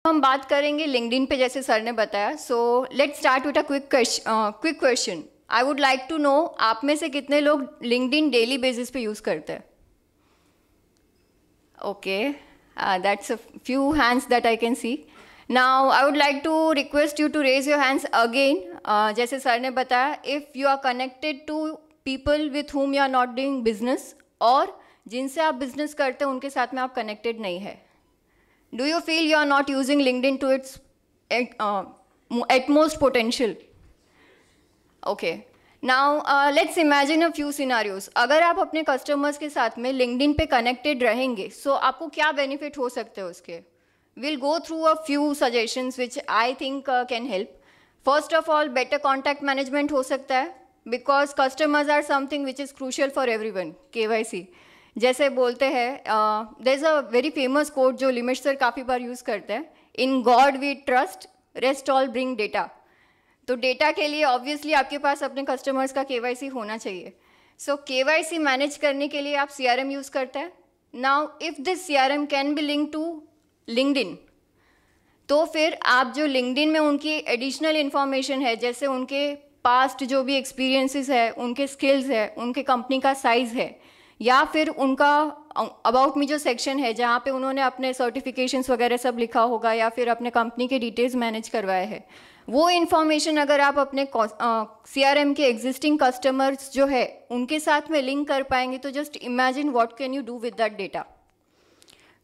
हम बात करेंगे लिंक्डइन पे, जैसे सर ने बताया. So let's start with a quick question. I would like to know, आप में से कितने लोग लिंक्डइन डेली बेसिस पे यूज़ करते हैं? Okay, that's a few hands that I can see. Now I would like to request you to raise your hands again. जैसे sir ने बताया, if you are connected to people with whom you are not doing business, और जिनसे आप business करते हैं उनके साथ में आप कनेक्टेड नहीं है. Do you feel you are not using LinkedIn to its utmost potential? Okay. Now let's imagine a few scenarios. अगर आप अपने कस्टमर्स के साथ में LinkedIn पे कनेक्टेड रहेंगे, so आपको क्या बेनिफिट हो सकते हैं उसके? We'll go through a few suggestions which I think can help. First of all, better contact management हो सकता है, because customers are something which is crucial for everyone. KYC. जैसे बोलते हैं, there is a very famous quote जो लिमिट sir काफ़ी बार यूज़ करते हैं, in God we trust, rest all bring data. तो डेटा के लिए ऑब्वियसली आपके पास अपने कस्टमर्स का KYC होना चाहिए. सो KYC मैनेज करने के लिए आप CRM यूज़ करते हैं. Now if this CRM can be link to LinkedIn, तो फिर आप जो लिंक्डइन में उनकी एडिशनल इन्फॉर्मेशन है, जैसे उनके पास्ट जो भी एक्सपीरियंसेस है, उनके स्किल्स है, उनके कंपनी का साइज़ है, या फिर उनका अबाउट मी जो सेक्शन है जहाँ पे उन्होंने अपने सर्टिफिकेशंस वगैरह सब लिखा होगा, या फिर अपने कंपनी के डिटेल्स मैनेज करवाए हैं, वो इन्फॉर्मेशन अगर आप अपने CRM के एग्जिस्टिंग कस्टमर्स जो है उनके साथ में लिंक कर पाएंगे, तो just imagine what can you do with that data.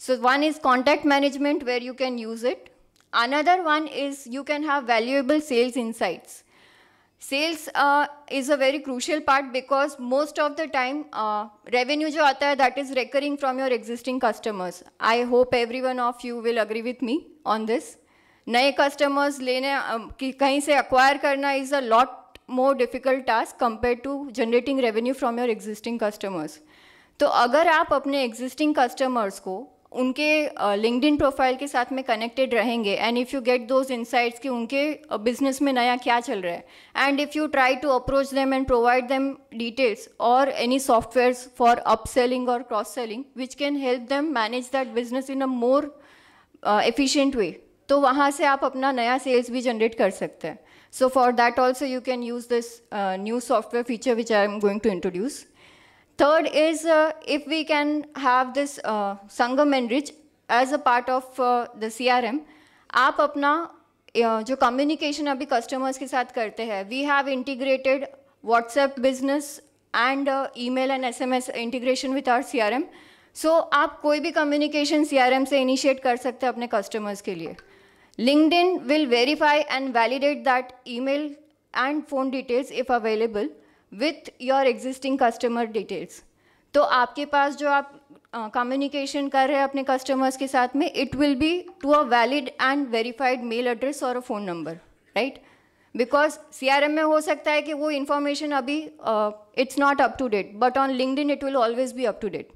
So one is contact management where you can use it. Another one is you can have valuable sales insights. Sales is a very crucial part, because most of the time revenue जो आता है that is recurring from your existing customers. I hope every one of you will agree with me on this. नए customers लेने कहीं से acquire करना is a lot more difficult task compared to generating revenue from your existing customers. तो अगर आप अपने existing customers को उनके लिंक्डइन प्रोफाइल के साथ में कनेक्टेड रहेंगे, and if you get those insights कि उनके बिजनेस में नया क्या चल रहा है, and if you try to approach them and provide them details और एनी सॉफ्टवेयर्स फॉर अपसेलिंग और cross selling which can help them manage that business in a more efficient way, तो वहाँ से आप अपना नया सेल्स भी जनरेट कर सकते हैं. So for that also you can use this new software feature which I am going to introduce. Third is if we can have this Sangam Enrich as a part of the CRM, आप अपना जो communication अभी customers के साथ करते हैं, we have integrated WhatsApp business and email and SMS integration with our CRM. सो आप कोई भी कम्युनिकेशन CRM से इनिशिएट कर सकते हैं अपने कस्टमर्स के लिए. LinkedIn will verify and validate that email and phone details if available with your existing customer details. तो आपके पास जो आप कम्युनिकेशन कर रहे हैं अपने कस्टमर्स के साथ में, it will be to a valid and verified mail address और a phone number, right? Because CRM में हो सकता है कि वो इन्फॉर्मेशन अभी it's not up to date, but on LinkedIn it will always be up to date.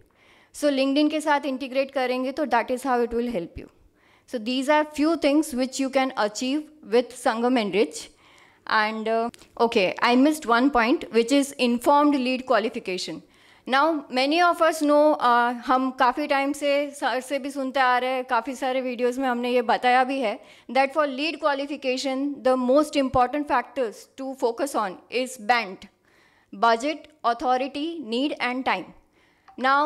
So LinkedIn के साथ इंटीग्रेट करेंगे तो that is how it will help you. So these are few things which you can achieve with Sangam enrich. And okay, I missed one point, which is informed lead qualification. Now many of us know, हम काफ़ी time से sir से भी सुनते आ रहे हैं, काफ़ी सारे वीडियोस में हमने ये बताया भी है, that for lead qualification the most important factors to focus on is BANT: budget, authority, need and time. Now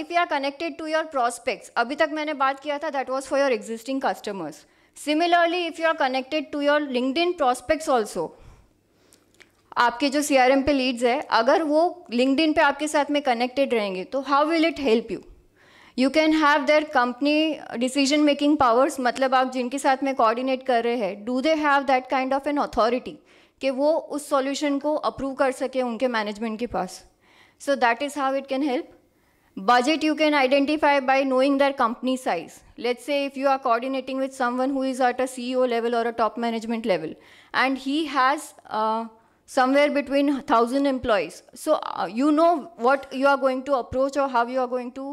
if you are connected to your prospects, अभी तक मैंने बात किया था that was for your existing customers. Similarly, if you are connected to your LinkedIn prospects also, आपके जो CRM पे Leeds है, अगर वो LinkedIn पे आपके साथ में कनेक्टेड रहेंगे, तो how will it help you? You can have their company decision making powers, मतलब आप जिनके साथ में कोऑर्डिनेट कर रहे हैं, do they have that kind of an authority कि वो उस सॉल्यूशन को अप्रूव कर सके उनके मैनेजमेंट के पास. So that is how it can help. Budget you can identify by knowing their company size. Let's say if you are coordinating with someone who is at a CEO level or a top management level, and he has somewhere between 1,000 employees. So you know what you are going to approach or how you are going to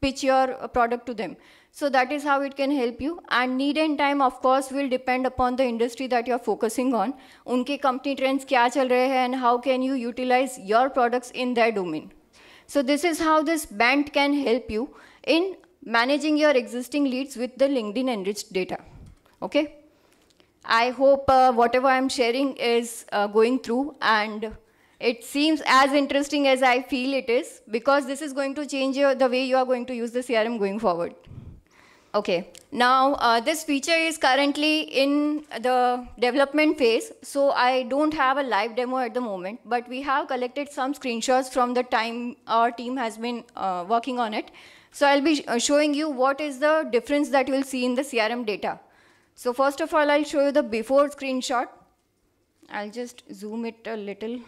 pitch your product to them. So that is how it can help you. And need and time of course will depend upon the industry that you are focusing on. उनके company trends क्या चल रहे हैं and how can you utilize your products in their domain. So this is how this BANT can help you in managing your existing leads with the LinkedIn enriched data. Okay? I hope whatever I'm sharing is going through, and it seems as interesting as I feel it is, because this is going to change the way you are going to use the CRM going forward. Okay, now this feature is currently in the development phase, so I don't have a live demo at the moment, but we have collected some screenshots from the time our team has been working on it. So I'll be showing you what is the difference that you will see in the CRM data. So first of all, I'll show you the before screenshot. I'll just zoom it a little.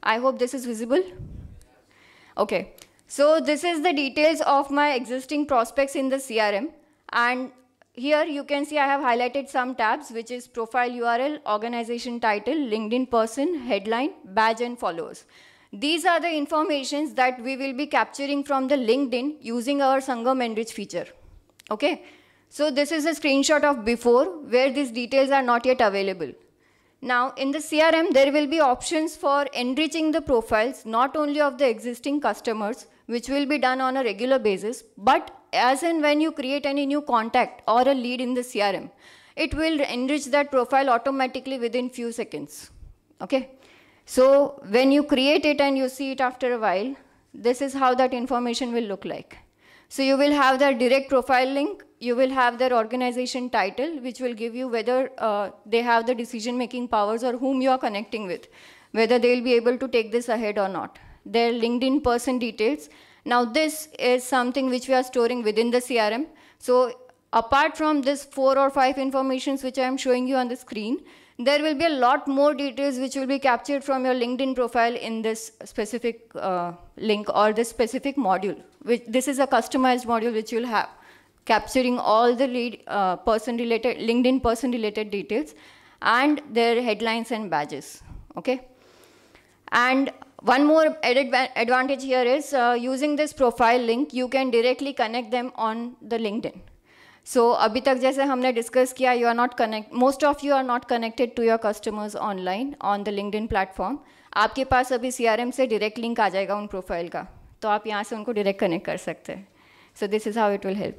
I hope this is visible. Okay, so this is the details of my existing prospects in the CRM. And here you can see I have highlighted some tabs, which is profile URL, organization title, LinkedIn person, headline, badge, and followers. These are the informations that we will be capturing from the LinkedIn using our Sangam Enrich feature. Okay. So this is a screenshot of before, where these details are not yet available. Now in the CRM, there will be options for enriching the profiles, not only of the existing customers, which will be done on a regular basis, but as and when you create any new contact or a lead in the CRM, it will enrich that profile automatically within few seconds. Okay. So when you create it and you see it after a while, this is how that information will look like. So you will have their direct profile link, you will have their organization title, which will give you whether they have the decision-making powers or whom you are connecting with, whether they will be able to take this ahead or not. Their LinkedIn person details. Now this is something which we are storing within the CRM. So apart from this 4 or 5 informations which I am showing you on the screen, there will be a lot more details which will be captured from your LinkedIn profile in this specific link or this specific module. This is a customized module which you'll have, capturing all the LinkedIn person-related details and their headlines and badges. Okay. And one more added advantage here is using this profile link, you can directly connect them on the LinkedIn. So अभी तक जैसे हमने discuss किया, you are not most of you are not connected to your customers online on the LinkedIn platform. आपके पास अभी CRM से direct link आ जाएगा उन प्रोफाइल का, तो आप यहाँ से उनको direct connect कर सकते हैं. So this is how it will help.